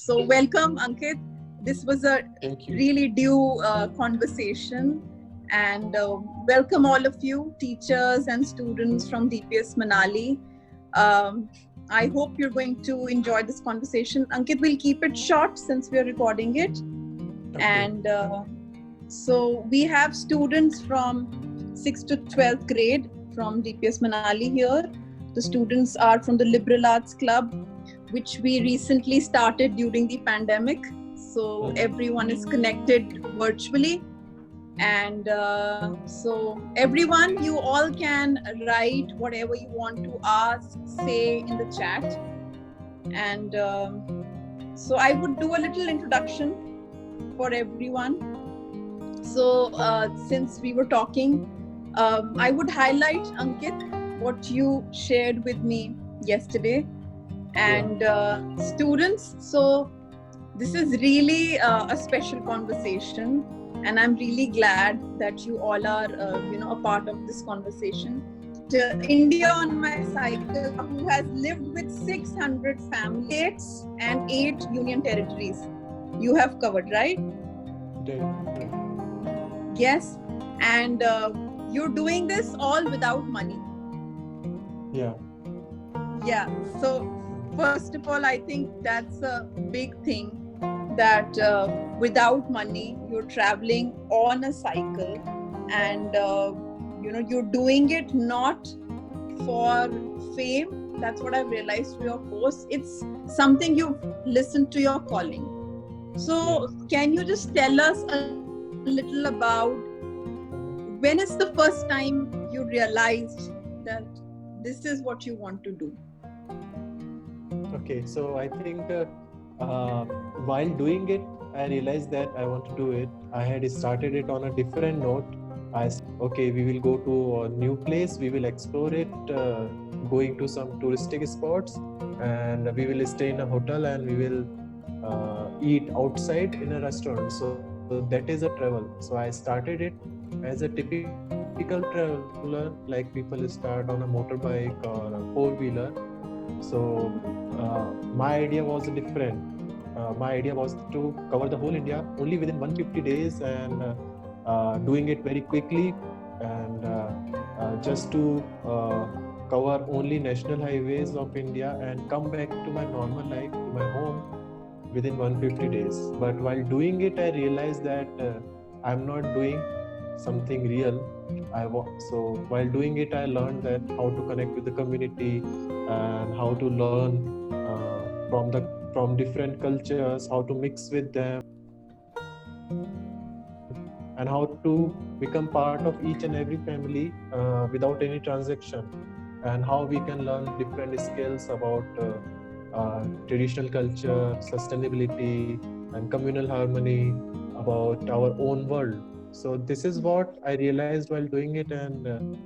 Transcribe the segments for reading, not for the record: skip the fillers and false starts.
So welcome, Ankit. This was a really due conversation. And welcome all of you, teachers and students from DPS Manali. I hope you're going to enjoy this conversation. Ankit, we'll keep it short since we're recording it. Okay. And so we have students from 6th to 12th grade from DPS Manali here. The students are from the Liberal Arts Club, which we recently started during the pandemic. So everyone is connected virtually. And so everyone, you all can write whatever you want to ask, say in the chat. And so I would do a little introduction for everyone. So since we were talking, I would highlight, Ankit, what you shared with me yesterday. And students, so this is really a special conversation. And I'm really glad that you all are, a part of this conversation. India on my cycle, who has lived with 600 family states and 8 union territories. You have covered, right? Yes. And you're doing this all without money. Yeah. Yeah. So first of all, I think that's a big thing. That without money, you're traveling on a cycle, and you're doing it not for fame. That's what I've realized through your post. It's something you've listened to your calling. So can you just tell us a little about when is the first time you realized that this is what you want to do? Okay, so I think while doing it, I realized that I want to do it. I had started it on a different note. We will go to a new place, we will explore it, going to some touristic spots, and we will stay in a hotel and we will eat outside in a restaurant. So that is a travel. So I started it as a typical traveler, like people start on a motorbike or a four-wheeler. So my idea was different. My idea was to cover the whole India only within 150 days and doing it very quickly, and just to cover only national highways of India and come back to my normal life, to my home within 150 days. But while doing it, I realized that I'm not doing something real. So while doing it, I learned that how to connect with the community and how to learn from different cultures, how to mix with them, and how to become part of each and every family without any transaction, and how we can learn different skills about traditional culture, sustainability, and communal harmony, about our own world. So this is what I realized while doing it, and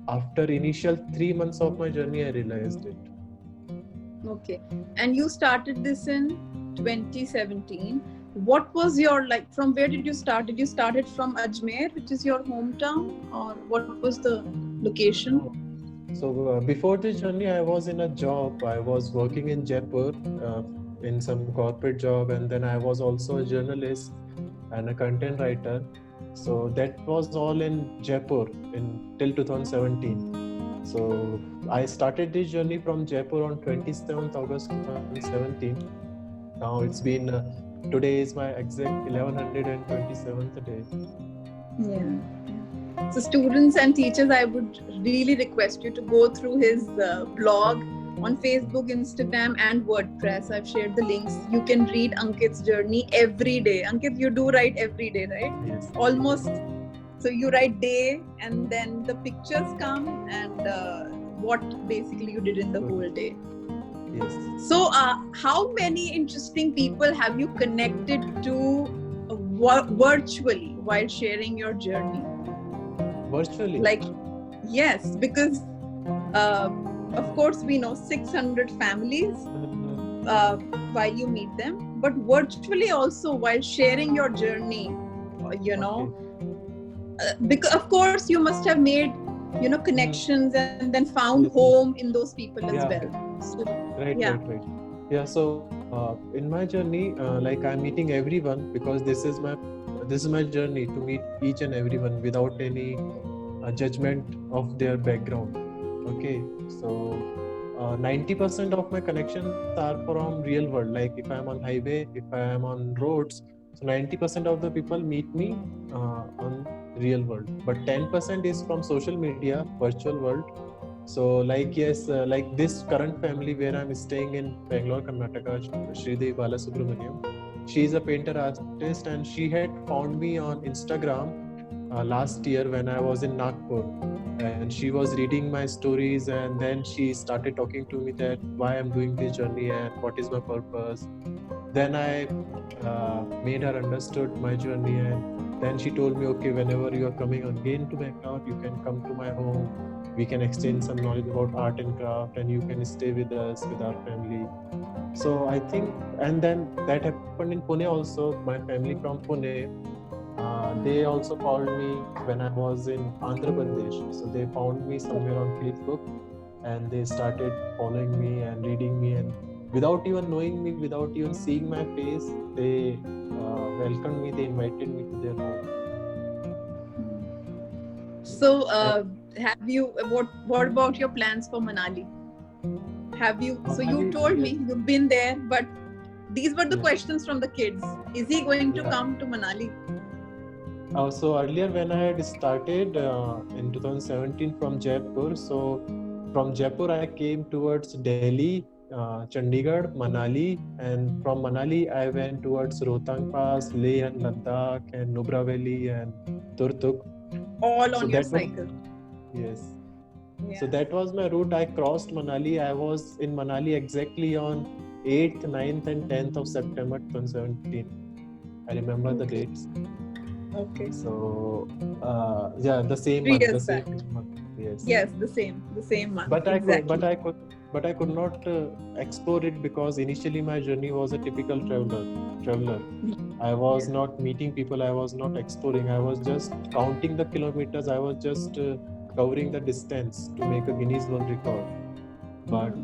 after initial 3 months of my journey, I realized it. Okay. And you started this in 2017. What was your, from where did you start? Did you start it from Ajmer, which is your hometown, or what was the location? So before this journey, I was in a job. I was working in Jaipur in some corporate job, and then I was also a journalist and a content writer. So that was all in Jaipur till 2017. So I started this journey from Jaipur on 27th August 2017. Now it's been, today is my exact 1127th day. Yeah. So students and teachers, I would really request you to go through his blog on Facebook, Instagram, and WordPress. I've shared the links. You can read Ankit's journey every day. Ankit, you do write every day, right? Yes. Almost. So you write day, and then the pictures come, and what basically you did in the whole day. Yes. So how many interesting people have you connected to virtually while sharing your journey? Virtually? Yes, because of course we know 600 families while you meet them, but virtually also while sharing your journey, because of course you must have made connections and then found home in those people as well. So, right. Yeah, so In my journey, like I'm meeting everyone because this is my journey to meet each and everyone without any judgment of their background. Okay, so 90% of my connections are from real world. Like if I'm on highway, if I am on roads, so 90% of the people meet me on real world, but 10% is from social media, virtual world. So like yes, like this current family where I'm staying in Bangalore, Karnataka, Sridevi Balasubramaniam, she's a painter artist and she had found me on Instagram last year when I was in Nagpur, and she was reading my stories, and then she started talking to me that why I'm doing this journey and what is my purpose. Then I made her understood my journey, and then she told me, okay, whenever you are coming again to Bangalore, you can come to my home. We can exchange some knowledge about art and craft, and you can stay with us, with our family. So I think, and then that happened in Pune also. My family from Pune, they also called me when I was in Andhra Pradesh. So they found me somewhere on Facebook, and they started following me and reading me, and without even knowing me, without even seeing my face, they welcomed me. They invited me to their home. So, have you? What about your plans for Manali? Have you? So you told me you've been there, but these were the questions from the kids. Is he going to come to Manali? So earlier when I had started in 2017 from Jaipur, so from Jaipur I came towards Delhi, Chandigarh, Manali, and from Manali I went towards Rohtang Pass, Leh and Ladakh, and Nubra Valley and Turtuk. All on your cycle. Yes. Yeah. So that was my route. I crossed Manali. I was in Manali exactly on 8th, 9th and 10th of September 2017. I remember the dates. Okay. So yeah, the same 3 month. years back. Yes. Yes, the same month. But exactly. I could not explore it because initially my journey was a typical traveler. I was not meeting people. I was not exploring. I was just counting the kilometers. I was just covering the distance to make a Guinness World Record. But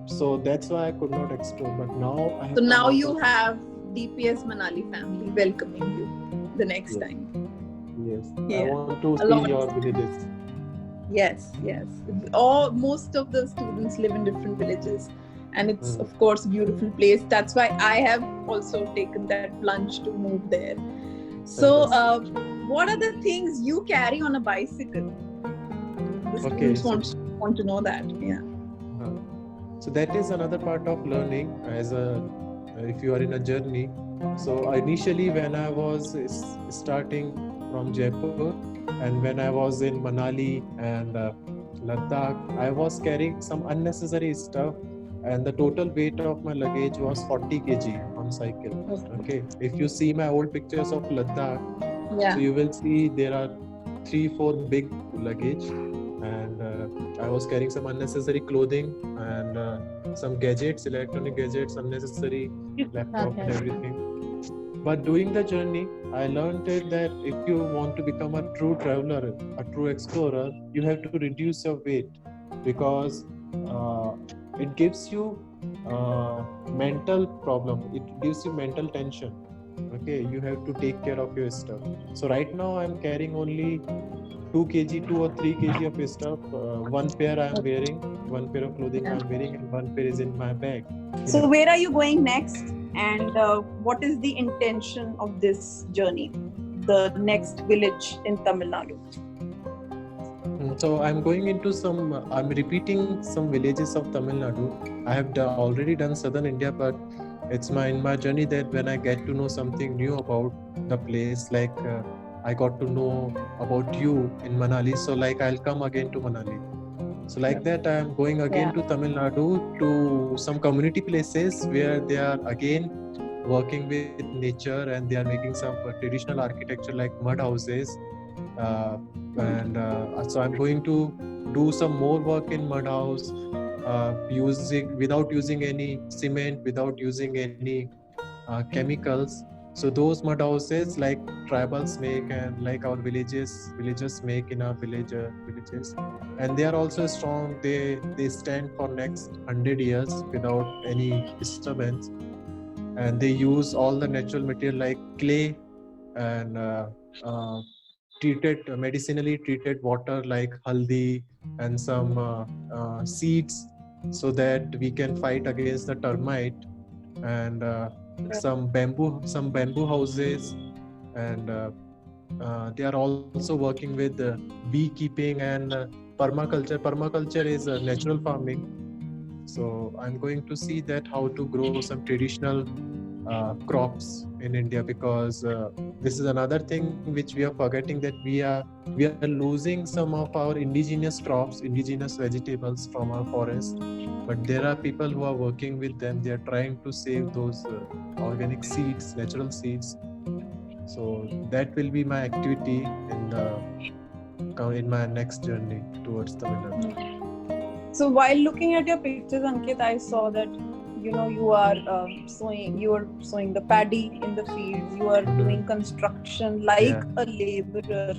so that's why I could not explore. But now I have. So now you have DPS Manali family welcoming you the next time. Yes. Yeah. I want to see your villages. Yes. Most of the students live in different villages, and it's of course a beautiful place. That's why I have also taken that plunge to move there. So what are the things you carry on a bicycle? The students want to know that. Yeah. So that is another part of learning if you are in a journey. So initially when I was starting from Jaipur, and when I was in Manali and Ladakh, I was carrying some unnecessary stuff, and the total weight of my luggage was 40 kg on cycle. Okay. If you see my old pictures of Ladakh, so you will see there are 3-4 big luggage, and I was carrying some unnecessary clothing and some gadgets, electronic gadgets, unnecessary laptop and everything. But during the journey, I learned that if you want to become a true traveler, a true explorer, you have to reduce your weight, because it gives you mental problem. It gives you mental tension. Okay, you have to take care of your stuff. So right now I'm carrying only 2 or 3 kg of stuff. One pair I'm wearing, one pair of clothing I'm wearing, and one pair is in my bag. So where are you going next, and what is the intention of this journey, the next village in Tamil Nadu? So I'm going into I'm repeating some villages of Tamil Nadu. I have already done southern India, but it's in my journey that when I get to know something new about the place, like I got to know about you in Manali, so like I'll come again to Manali. So like that, I am going again to Tamil Nadu, to some community places where they are again working with nature, and they are making some traditional architecture like mud houses. So I'm going to do some more work in mud house, without using any cement, without using any chemicals. So those mud houses like tribals make, and like our villagers make in our villages, and they are also strong. They stand for next 100 years without any disturbance. and they use all the natural material like clay and treated medicinally treated water like haldi and some seeds, so that we can fight against the termite, and some bamboo houses, and they are also working with beekeeping and permaculture. Permaculture is natural farming. So I'm going to see that how to grow some traditional crops in India, because this is another thing which we are forgetting, that we are losing some of our indigenous crops, indigenous vegetables from our forest. But there are people who are working with them. They are trying to save those organic seeds, natural seeds. So that will be my activity in my next journey towards Tamil Nadu. So while looking at your pictures, Ankit, I saw that you are sowing the paddy in the fields. You are doing construction like a laborer,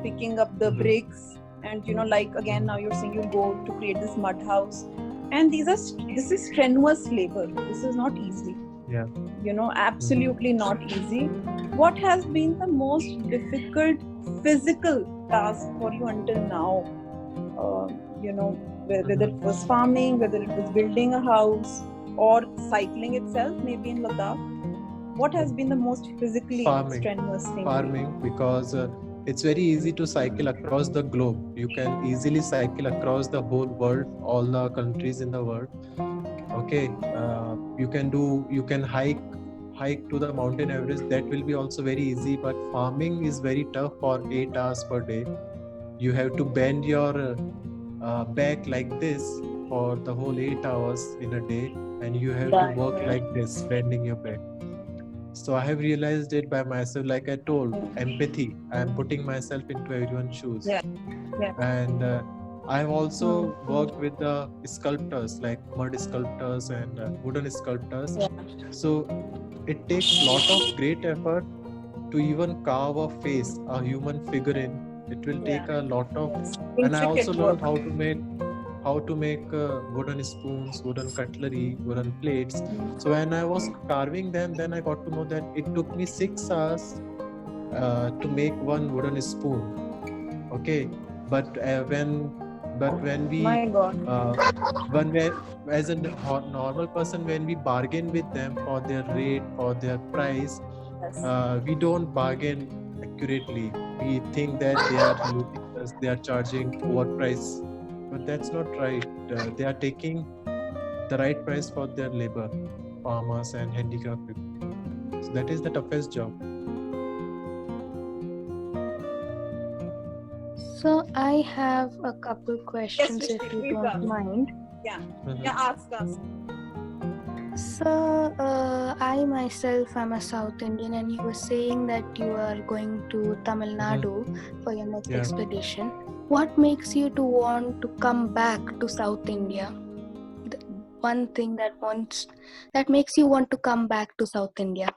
picking up the bricks, and like again now you're saying you go to create this mud house, and this is strenuous labor. This is not easy. Yeah. Absolutely not easy. What has been the most difficult physical task for you until now? Whether it was farming, whether it was building a house, or cycling itself, maybe in Ladakh. What has been the most physically strenuous thing? Farming, because it's very easy to cycle across the globe. You can easily cycle across the whole world, all the countries in the world. Okay, you can hike to the mountain Everest. That will be also very easy. But farming is very tough for 8 hours per day. You have to bend your back like this for the whole 8 hours in a day, and you have to work like this, bending your back. So I have realized it by myself. Like I told, empathy. I am putting myself into everyone's shoes. And I have also worked with the sculptors, like mud sculptors and wooden sculptors. So it takes a lot of great effort to even carve a face, a human figure in. It will take a lot of, and I also learned how to make wooden spoons, wooden cutlery, wooden plates. So when I was carving them, then I got to know that it took me 6 hours to make one wooden spoon. Okay, but when we as a normal person, when we bargain with them for their rate, for their price, we don't bargain accurately. We think that they are looting us, they are charging overprice, but that's not right. They are taking the right price for their labor, farmers and handicraft people. So that is the toughest job. So I have a couple questions, if you don't mind. Ask us. So I myself am a South Indian, and you were saying that you are going to Tamil Nadu for your next expedition. What makes you to want to come back to South India? The one thing that makes you want to come back to South India?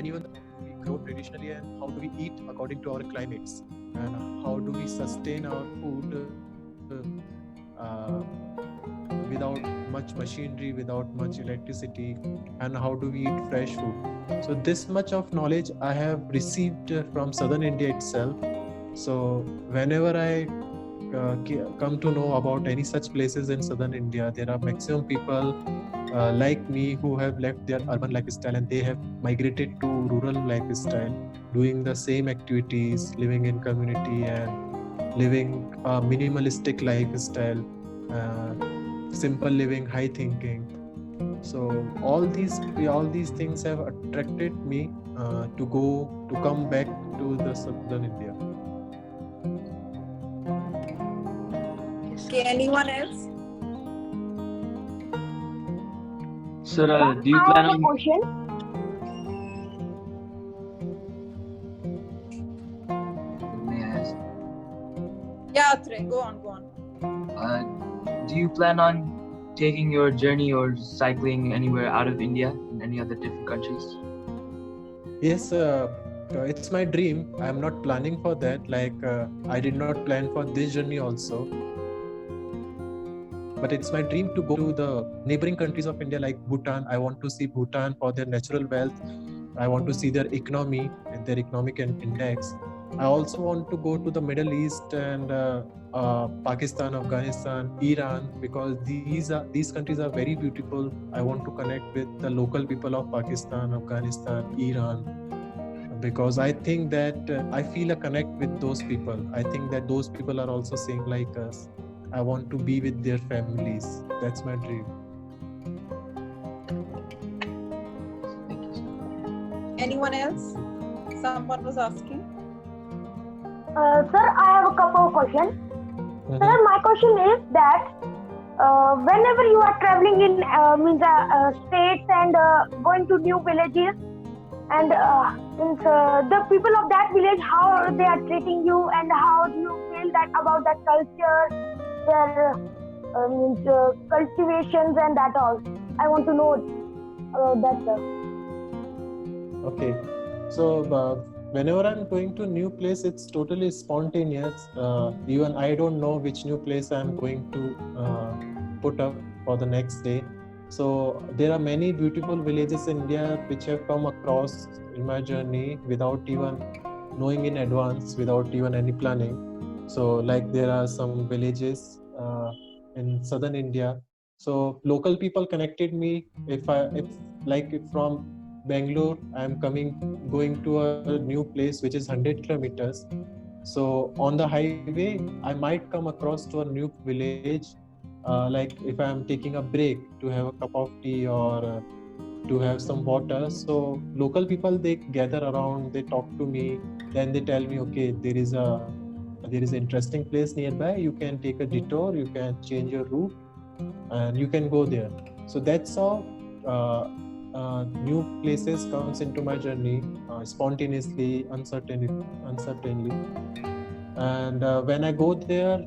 Even we grow traditionally, and how do we eat according to our climates, and how do we sustain our food without much machinery, without much electricity, and how do we eat fresh food. So this much of knowledge I have received from Southern India itself. So whenever I come to know about any such places in Southern India, there are maximum people like me who have left their urban lifestyle and they have migrated to rural lifestyle, doing the same activities, living in community and living a minimalistic lifestyle, simple living, high thinking. So all these things have attracted me to come back to the Southern India. Okay, anyone else? Sir, do you plan on? Yeah, Trey, go on. Do you plan on taking your journey or cycling anywhere out of India in any other different countries? Yes, it's my dream. I'm not planning for that. I did not plan for this journey also. But it's my dream to go to the neighboring countries of India like Bhutan. I want to see Bhutan for their natural wealth. I want to see their economy and their economic index. I also want to go to the Middle East and Pakistan, Afghanistan, Iran, because these countries are very beautiful. I want to connect with the local people of Pakistan, Afghanistan, Iran, because I think that I feel a connect with those people. I think that those people are also saying like us. I want to be with their families. That's my dream. Anyone else? Someone was asking. Sir, I have a couple of questions. Sir, my question is that whenever you are traveling in states and going to new villages, and the people of that village, how they are treating you, and how do you feel that about that culture, their cultivations and that all? I want to know about that, sir. Okay, so whenever I'm going to a new place, it's totally spontaneous. Even I don't know which new place I'm going to put up for the next day. So there are many beautiful villages in India which have come across in my journey without even knowing in advance, without even any planning. So like there are some villages in southern India. So local people connected me. If from Bangalore, I'm going to a new place which is 100 kilometers. So on the highway, I might come across to a new village. Like if I'm taking a break to have a cup of tea or to have some water. So local people, they gather around, they talk to me, then they tell me, okay, there is an interesting place nearby. You can take a detour, you can change your route, and you can go there. So that's how new places comes into my journey spontaneously, uncertainly. And when I go there,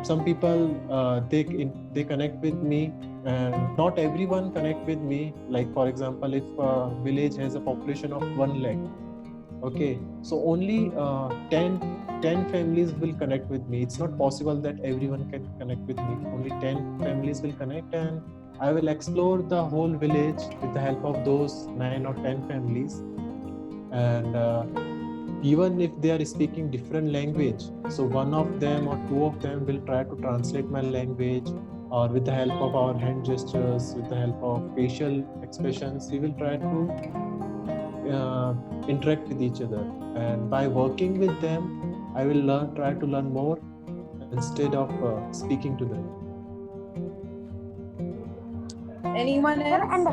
some people they connect with me, and not everyone connect with me. Like for example, if a village has a population of 1 lakh, okay, so only 10 families will connect with me. It's not possible that everyone can connect with me. Only 10 families will connect, and I will explore the whole village with the help of those 9 or 10 families. And even if they are speaking different language, so one of them or two of them will try to translate my language, or with the help of our hand gestures, with the help of facial expressions, we will try to interact with each other. And by working with them, I will try to learn more instead of speaking to them. Anyone else? Sir, and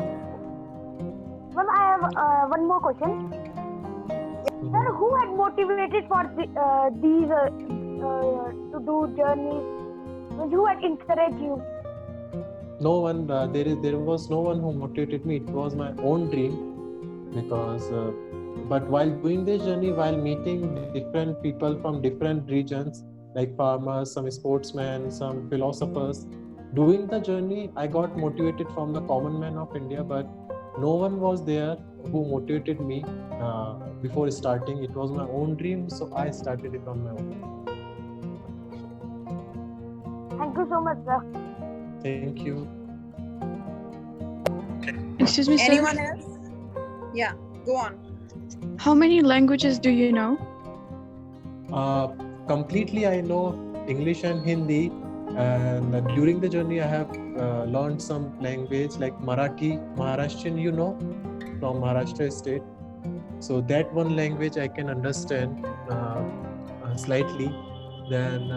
well, I have one more question. Sir, who had motivated for these to do journeys? Who had encouraged you? No one. There was no one who motivated me. It was my own dream. Because but while doing this journey, while meeting different people from different regions, like farmers, some sportsmen, some philosophers, doing the journey, I got motivated from the common man of India, but no one was there who motivated me before starting. It was my own dream, so I started it on my own. Thank you so much, sir. Thank you. Excuse me, sir. Anyone else? Yeah, go on. How many languages do you know? Completely, I know English and Hindi. And during the journey, I have learned some language like Marathi, Maharashtrian, from Maharashtra state. So that one language I can understand slightly. Then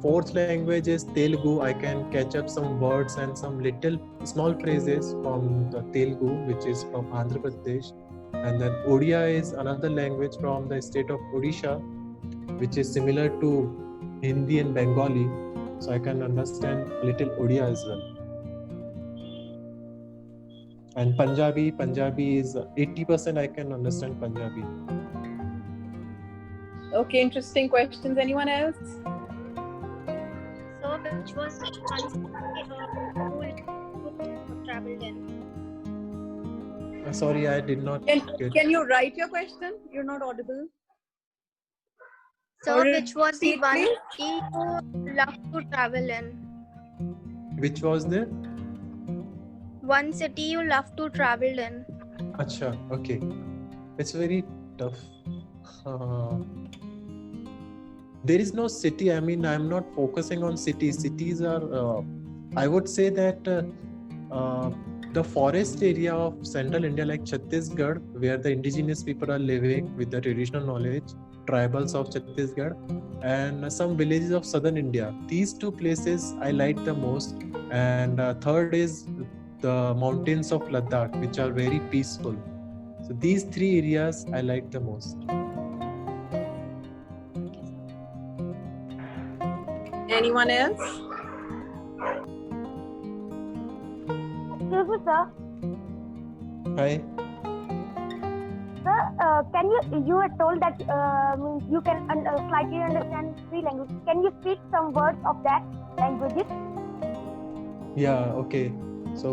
fourth language is Telugu. I can catch up some words and some little small phrases from the Telugu, which is from Andhra Pradesh. And then Odia is another language from the state of Odisha, which is similar to Hindi and Bengali. So I can understand a little Odia as well. And Punjabi is 80% I can understand Punjabi. Okay, interesting questions. Anyone else? So, which was the country you traveled in? Sorry, I did not get. Can you write your question? You're not audible. So, which was the Repeat, one please. city you love to travel in? Which was the? One city you love to travel in. Acha, okay. It's very tough. There is no city. I mean, I'm not focusing on cities. Cities are, I would say that the forest area of central India, like Chhattisgarh, where the indigenous people are living with the traditional knowledge, tribals of Chhattisgarh, and some villages of southern India. These two places I like the most. And third is the mountains of Ladakh, which are very peaceful. So these three areas I like the most. Anyone else? Excuse me, sir. Hi. Sir, can you had told that means you can slightly understand 3 languages. Can you speak some words of that languages? Yeah, okay. So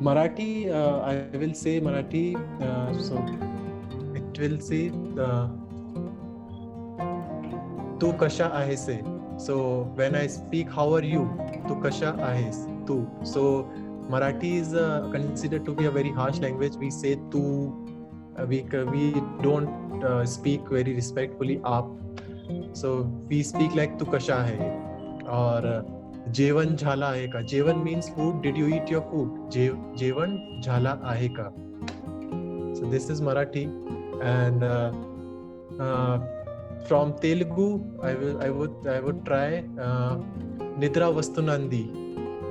Marathi, I will say Marathi. So it will say Tu kasha ahese. So when I speak, how are you? Tu kasha ahes. Tu. So Marathi is considered to be a very harsh language. We say tu. We don't speak very respectfully aap. So we speak like tu kasha hai. Or Jevan jhala ahe ka. Jevan means food. Did you eat your food? Jevan jhala ahe ka. So this is Marathi. And from Telugu, I would try Nidra Vastunandi.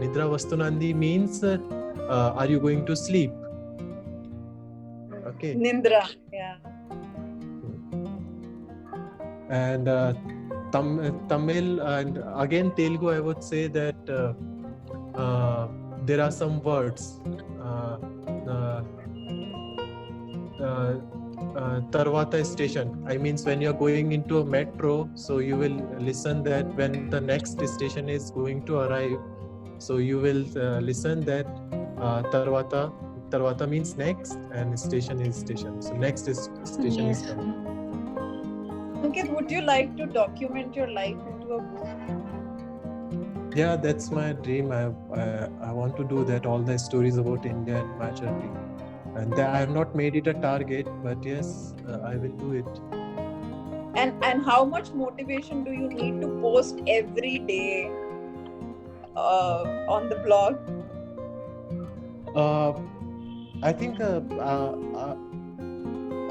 Nidra Vastunandi means are you going to sleep? Okay. Nindra. Yeah. And Tamil and again Telugu, I would say that there are some words. Tarvata station. I mean, when you're going into a metro, so you will listen that when the next station is going to arrive, so you will listen that Tarvata. Tarvata means next, and station is station. So next is station is coming. Ankit, would you like to document your life into a book? Yeah, that's my dream. I want to do that. All the stories about India and my journey. And I have not made it a target, but yes, I will do it. And how much motivation do you need to post every day on the blog? I think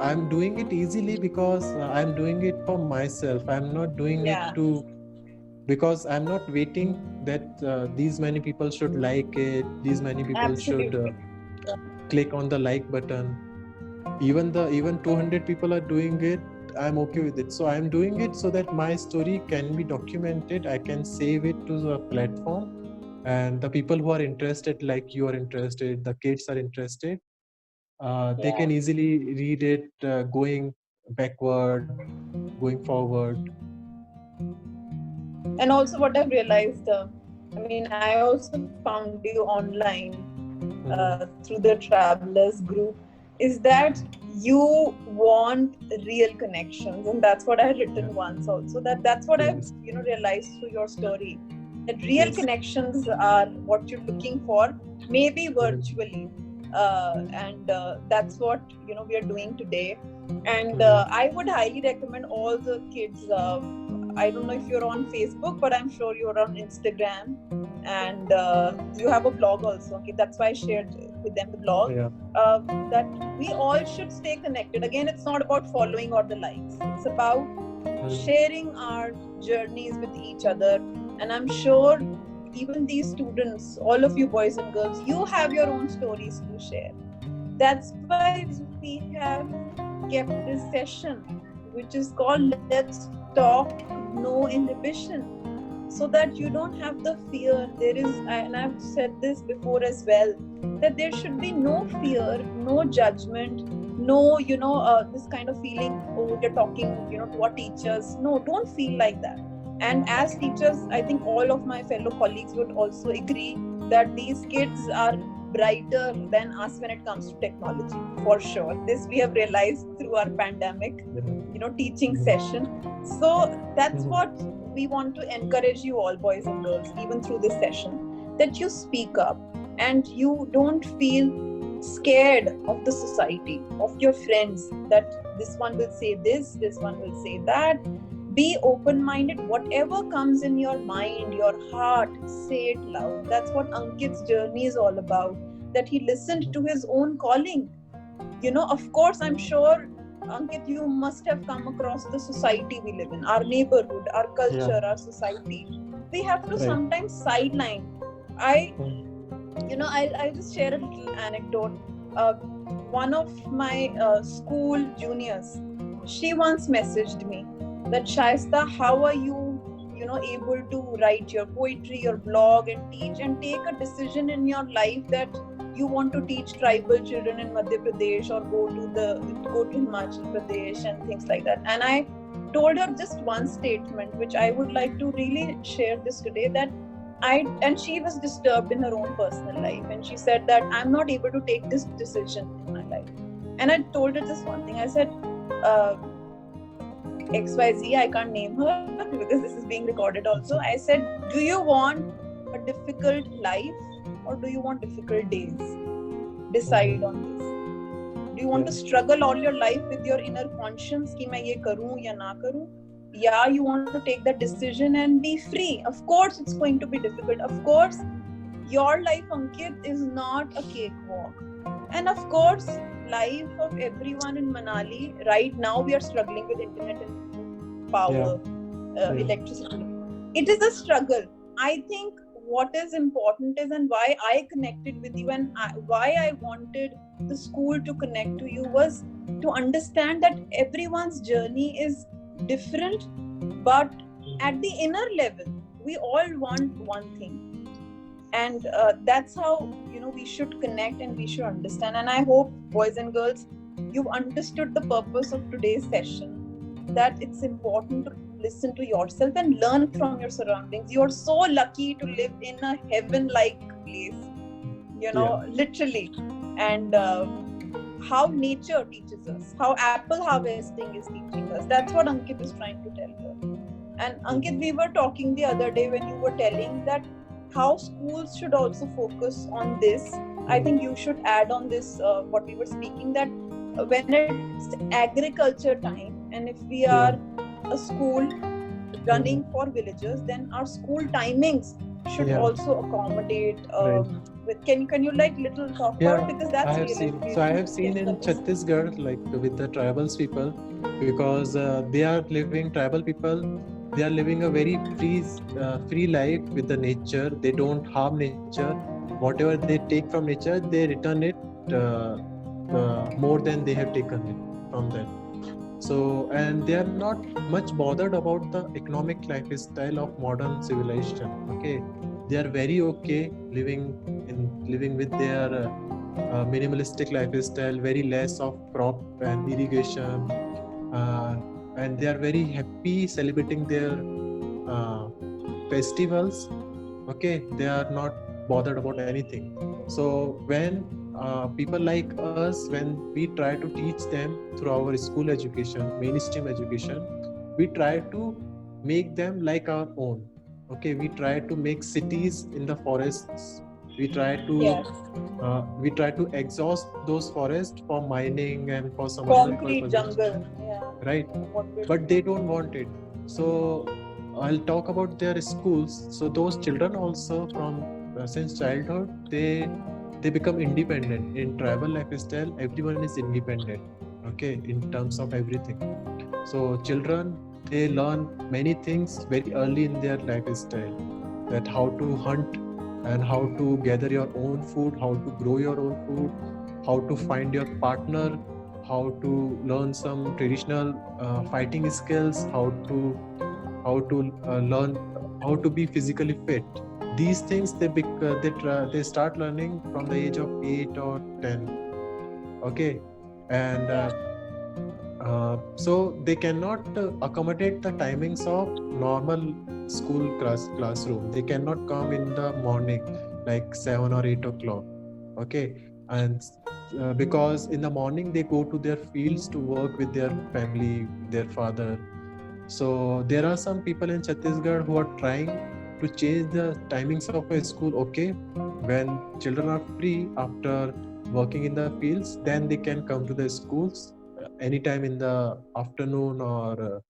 I'm doing it easily because I'm doing it for myself. I'm not doing it because I'm not waiting that these many people should like it. These many people should click on the like button. Even 200 people are doing it, I'm okay with it. So I'm doing it so that my story can be documented. I can save it to the platform, and the people who are interested, like you are interested, the kids are interested, they can easily read it going backward, going forward. And also what I've realized, I also found you online through the Travelers group, is that you want real connections, and that's what I had written once also, that's what I've realized through your story, that real connections are what you're looking for, maybe virtually, and that's what we are doing today. And I would highly recommend all the kids, I don't know if you're on Facebook, but I'm sure you're on Instagram, and you have a blog also. Okay, that's why I shared with them the blog. That we all should stay connected. Again, it's not about following or the likes. It's about sharing our journeys with each other. And I'm sure even these students, all of you boys and girls, you have your own stories to share. That's why we have kept this session, which is called Let's Talk No Inhibition, so that you don't have the fear. There is, and I've said this before as well, that there should be no fear, no judgment, no, this kind of feeling, oh, we're talking, to our teachers. No, don't feel like that. And as teachers, I think all of my fellow colleagues would also agree that these kids are brighter than us when it comes to technology, for sure. This we have realized through our pandemic, teaching session. So that's what we want to encourage you all, boys and girls, even through this session, that you speak up and you don't feel scared of the society, of your friends, that this one will say this one will say that. Be open-minded. Whatever comes in your mind, your heart, say it loud. That's what Ankit's journey is all about, that he listened to his own calling. Of course, I'm sure, Ankit, you must have come across the society we live in, our neighborhood, our culture, our society. We have to sometimes sideline. I'll just share a little anecdote. One of my school juniors, she once messaged me that, Shaista, how are you, able to write your poetry, your blog, and teach, and take a decision in your life that you want to teach tribal children in Madhya Pradesh or go to Himachal Pradesh and things like that. And I told her just one statement, which I would like to really share this today, that and she was disturbed in her own personal life, and she said that I'm not able to take this decision in my life. And I told her just one thing. I said, XYZ, I can't name her because this is being recorded also. I said, do you want a difficult life or do you want difficult days? Decide on this. Do you want to struggle all your life with your inner conscience ki main ye karu ya na karu? Yeah, you want to take that decision and be free. Of course, it's going to be difficult. Of course, your life, Ankit, is not a cakewalk. And of course, life of everyone in Manali, right now we are struggling with internet and power, electricity. It is a struggle. I think what is important is, and why I connected with you and why I wanted the school to connect to you, was to understand that everyone's journey is different, but at the inner level we all want one thing, and that's how we should connect and we should understand. And I hope, boys and girls, you've understood the purpose of today's session, that it's important to listen to yourself and learn from your surroundings. You are so lucky to live in a heaven-like place, literally. And how nature teaches us, how apple harvesting is teaching us. That's what Ankit is trying to tell her. And Ankit, we were talking the other day when you were telling that how schools should also focus on this. I think you should add on this what we were speaking, that when it's agriculture time, and if we are a school running for villagers, then our school timings should also accommodate with, can you like little talk about, because that's I have seen in Chhattisgarh, like with the tribals people, because they are living a very free life with the nature. They don't harm nature. Whatever they take from nature, they return it more than they have taken it from them. So, and they are not much bothered about the economic lifestyle of modern civilization. Okay, they are very okay living with their minimalistic lifestyle, very less of crop and irrigation, and they are very happy celebrating their festivals. Okay, they are not bothered about anything. So when people like us, when we try to teach them through our school education, mainstream education, we try to make them like our own. Okay, we try to make cities in the forests. We try to exhaust those forests for mining and for some concrete other purposes. Jungle, right? But they don't want it. So I'll talk about their schools. So those children also from since childhood, they become independent. In tribal lifestyle, everyone is independent, okay, in terms of everything. So children, they learn many things very early in their lifestyle, that how to hunt and how to gather your own food, how to grow your own food, how to find your partner, how to learn some traditional fighting skills, how to learn how to be physically fit. These things they start learning from the age of 8 or 10. Okay, and so they cannot accommodate the timings of normal school classroom. They cannot come in the morning like 7 or 8 o'clock. Okay, and because in the morning they go to their fields to work with their family, their father. So there are some people in Chhattisgarh who are trying to change the timings of a school. Okay, when children are free after working in the fields, then they can come to the schools anytime in the afternoon or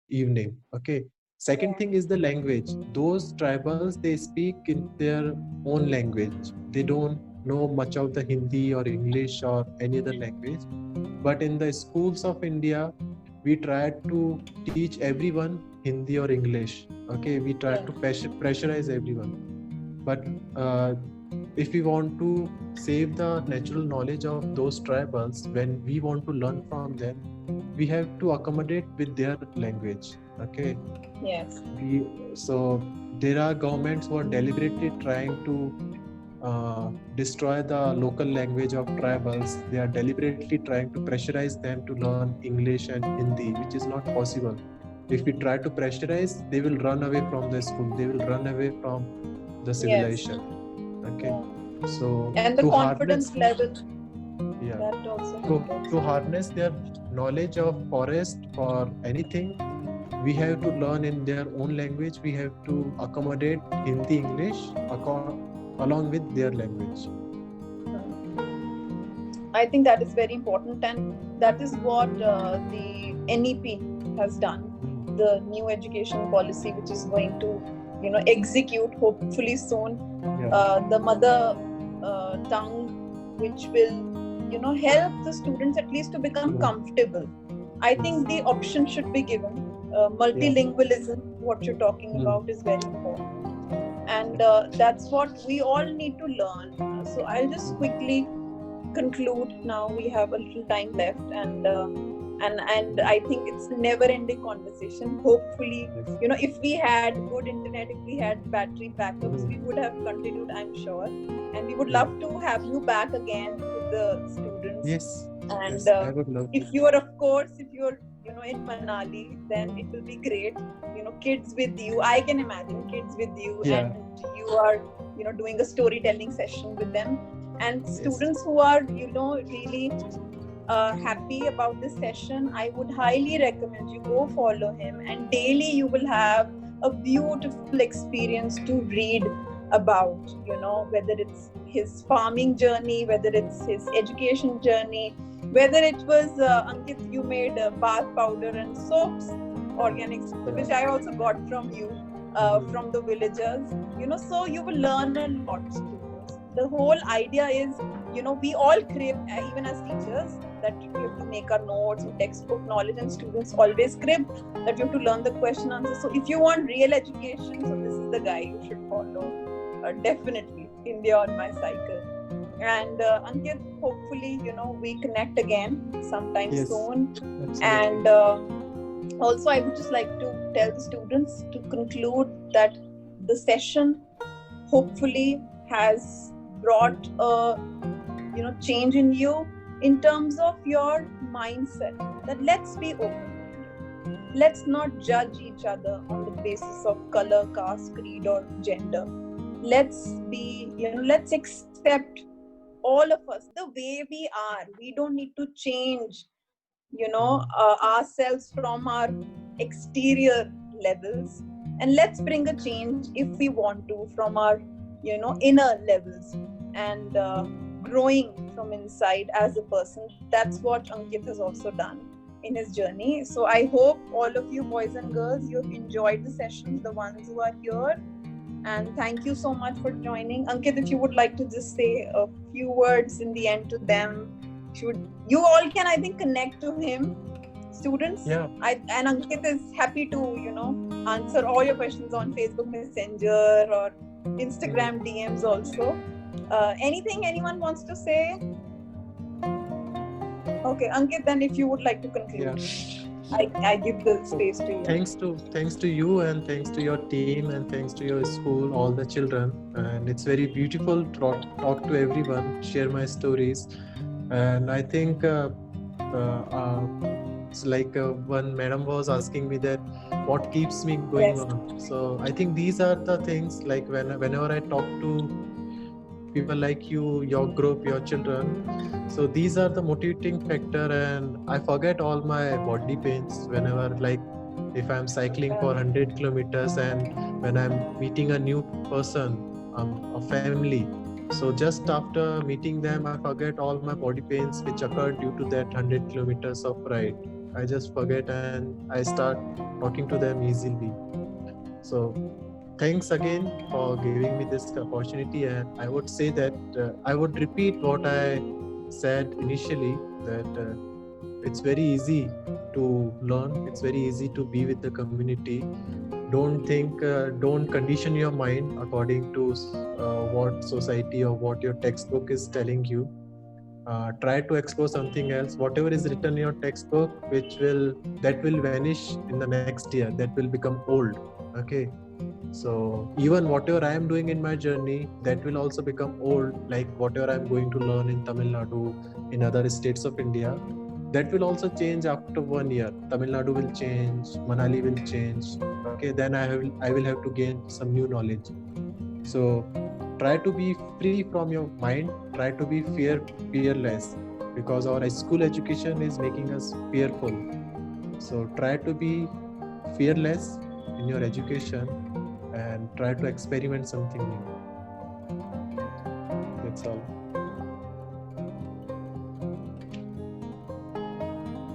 evening. Okay. Second thing is the language. Those tribals, they speak in their own language. They don't know much of the Hindi or English or any other language. But in the schools of India, we try to teach everyone Hindi or English. Okay, we try to pressurize everyone. But if we want to save the natural knowledge of those tribals, when we want to learn from them, we have to accommodate with their language. Okay. Yes. So there are governments who are deliberately trying to destroy the local language of tribals. They are deliberately trying to pressurize them to learn English and Hindi, which is not possible. If we try to pressurize, they will run away from the school. They will run away from the civilization. Yes. Okay. So and the confidence level. Yeah. That also to harness their knowledge of forest or anything, we have to learn in their own language. We have to accommodate Hindi, English along with their language. I think that is very important, and that is what the NEP has done. The new education policy, which is going to, execute hopefully soon. Yeah. The mother tongue, which will, help the students at least to become comfortable. I think the option should be given. Multilingualism, what you're talking about, is very important. And that's what we all need to learn. So I'll just quickly conclude now. We have a little time left, and I think it's never-ending conversation. Hopefully, if we had good internet, if we had battery backups, we would have continued, I'm sure. And we would love to have you back again with the students. Yes. And yes, I would love if you're in Manali, then it will be great. Kids with you. I can imagine kids with you, and you are, doing a storytelling session with them. And students who are, really happy about this session, I would highly recommend you go follow him, and daily you will have a beautiful experience to read about, whether it's his farming journey, whether it's his education journey, whether it was Ankit, you made bath powder and soaps, organics, which I also got from you, from the villagers, so you will learn a lot. The whole idea is, we all crave, even as teachers, that we have to make our notes, textbook knowledge, and students always crave that you have to learn the question answer. So if you want real education, so this is the guy you should follow. Definitely, India on my cycle. And Ankit, hopefully, we connect again sometime soon. Absolutely. And also, I would just like to tell the students to conclude that the session hopefully has brought a change in you in terms of your mindset. That let's be open. Let's not judge each other on the basis of color, caste, creed, or gender. Let's be, let's accept all of us the way we are. We don't need to change, ourselves from our exterior levels, and let's bring a change if we want to from our, inner levels, and growing from inside as a person. That's what Ankit has also done in his journey. So I hope all of you boys and girls, you've enjoyed the sessions, the ones who are here. And thank you so much for joining. Ankit, if you would like to just say a few words in the end to them, you all can, I think, connect to him, students. Yeah. And Ankit is happy to, answer all your questions on Facebook Messenger or Instagram DMs also. Anything anyone wants to say? Okay, Ankit, then if you would like to conclude. Yeah. I give the space to you. Thanks to you, and thanks to your team, and thanks to your school, all the children. And it's very beautiful to talk to everyone, share my stories. And I think it's like one madam was asking me that what keeps me going Yes. on. So I think these are the things, like whenever I talk to people like you, your group, your children, so these are the motivating factor, and I forget all my body pains whenever, like, if I'm cycling for 100 kilometers and when I'm meeting a new person, a family. So just after meeting them, I forget all my body pains which occurred due to that 100 kilometers of ride. I just forget and I start talking to them easily. So thanks again for giving me this opportunity, and I would say that I would repeat what I said initially, that it's very easy to learn, it's very easy to be with the community. Don't condition your mind according to what society or what your textbook is telling you. Try to explore something else. Whatever is written in your textbook, that will vanish in the next year, that will become old. Okay, so even whatever I am doing in my journey, that will also become old. Like whatever I'm going to learn in Tamil Nadu, in other states of India, that will also change after 1 year. Tamil Nadu will change, Manali will change. Okay, then I will have to gain some new knowledge. So try to be free from your mind. Try to be fearless, because our school education is making us fearful. So try to be fearless in your education and try to experiment something new. That's all.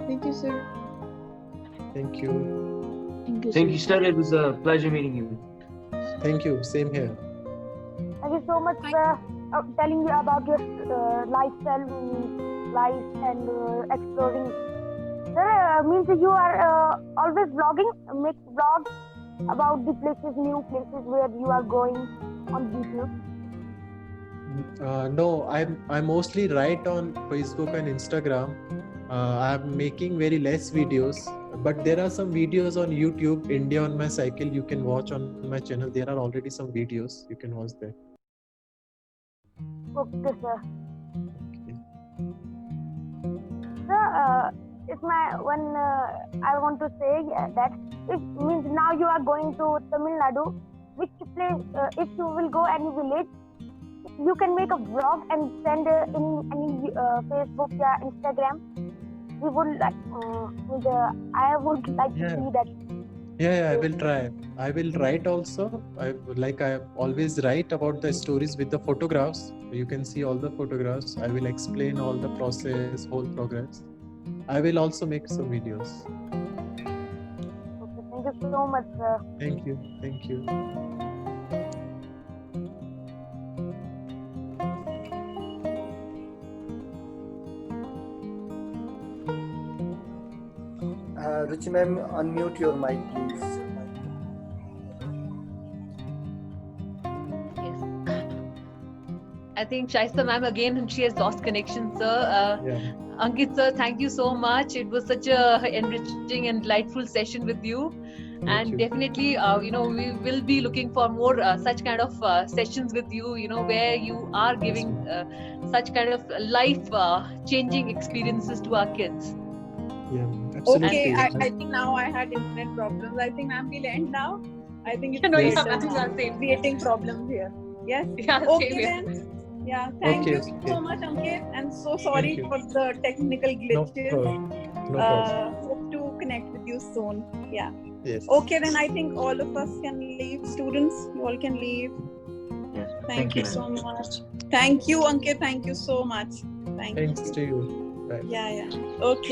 Thank you, sir. Thank you. Thank you, sir. It was a pleasure meeting you. Thank you. Same here. Thank you so much for telling me about your lifestyle, life, and exploring. Sir, means you are always vlogging, make vlogs about the places, new places where you are going on YouTube. No, I mostly write on Facebook and Instagram. I'm making very less videos, but there are some videos on YouTube, India on my cycle. You can watch on my channel. There are already some videos. You can watch that. Okay, sir. Okay. Sir, it's my one. I want to say that it means now you are going to Tamil Nadu. Which place? If you will go any village, you can make a vlog and send in any Facebook or Instagram. We would like. I would like to see that. Yeah, I will try. I will write also. I always write about the stories with the photographs. You can see all the photographs. I will explain all the process, whole progress. I will also make some videos. Okay, thank you so much, sir. Thank you. Thank you. Ruchi ma'am, unmute your mic, please. Yes. I think Shaista ma'am again, she has lost connection, sir. Yeah. Ankit sir, thank you so much. It was such a enriching and delightful session with you. Thank you. Definitely, we will be looking for more such kind of sessions with you, where you are giving such kind of life-changing experiences to our kids. Yeah, absolutely. Okay, I think now I had internet problems. I think ma'am will end now. I think it's creating problems here. Yes? Yeah, okay then. Yeah, thank you so much, Ankit, and so sorry for the technical glitches. No problem. Hope to connect with you soon. Yeah. Yes. Okay, then I think all of us can leave. Students, you all can leave. Yes. Thank you so much. Thank you, Ankit. Thank you so much. Thanks to you. Bye. Yeah. Okay.